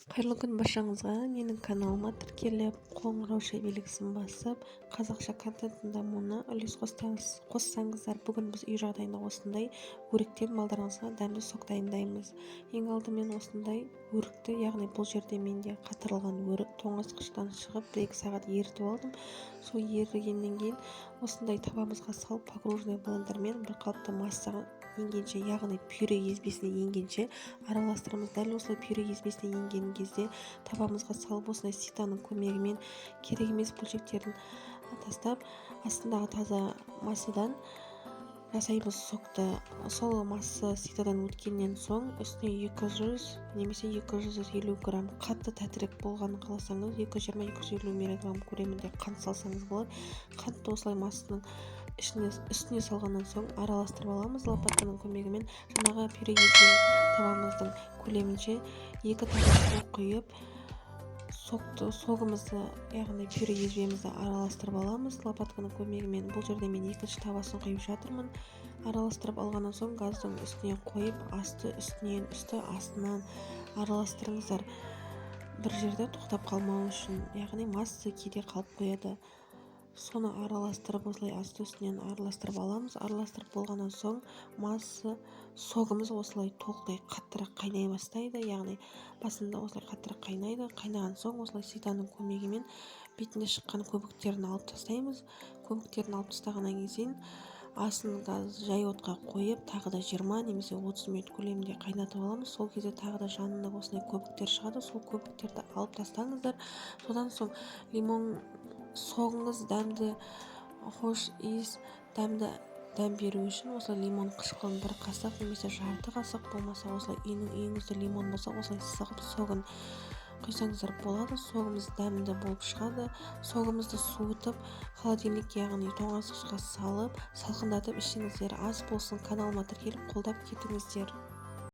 Қайырлы күн баршаңызға. Менің каналыма тіркеліп, қоңырау белгісін басып, қазақша контенттің дамуына үлес қоссаңыздар, бүгін біз үй жағдайында осындай өріктен малдарыңызға дәмді сок дайындаймыз. Ең алдымен осындай өрікті, яғни бұл жерде менде қатырылған өрік тоңазытқыштан шығып 1-2 сағат ерітіп алдым. Сол ерігеннен кейін осындай табамызға салып, погруженный блендермен бір қалыпты массаға енгенше, яғни пюре езбесіне енгенше араластырамыз. Дәл осылай пюре езбесіне енген кезде табамызға салып, осындай ситаның көмегімен керек емес бөлшектерін тастап, астындағы таза массадан жасаймыз сокты. Сол масса ситадан өткеннен соң үстіне 200 немесе 250 грамм қатты тәтірек болғанын қаласаңыз 220-250 мг көлемінде қант салсаңыз болады. Қантты осылай массаның үстіне салғаннан соң араластырып аламыз лопатканың көмегімен. Жаңағы пюре езген табамыздың көлемінше 2 табақ құйып согымызды, яғни пюре езбемізді араластырып аламыз лопатканың көмегімен. Бұл жерде мен екінші табасын құйып жатырмын. Араластырып алғаннан соң газдың үстіне қойып, асты үстінен, үсті астынан араластырыңыздар. Бір жерде тоқтап қалмау үшін, яғни масса кейде қалып қояды. Соны араластырып, осылай асты үстінен араластырып аламыз. Араластырып болғаннан соң согымыз осылай толықтай қаттырақ қайнай бастайды, яғни басында осылай қаттырақ қайнайды. Қайнаған соң осылай ситаның көмегімен бетіне шыққан көбіктерін алып тастаймыз. Көбіктерін алып тастағаннан кейін асын газ жай отқа қойып, тағы да 20 немесе 30 минут көлемінде қайнатып аламыз. Сол кезде тағы да жанында осындай көбіктер шығады. Сол көбіктерді алып тастаңыздар. Содан соң лимон согыңыз дәмді, хош иіс, дәм беру үшін осылай лимон қышқылын 1 қасық немесе жарты қасық, болмаса осылай үйіңізде лимон болса, осылай сығып согын құйсаңыздар болады. Согымыз дәмді болып шығады. Согымызды суытып, холодильник, яғни тоңазытқышқа салып, салқындатып ішіңіздер. Ас болсын, каналыма тіркеліп қолдап кетіңіздер.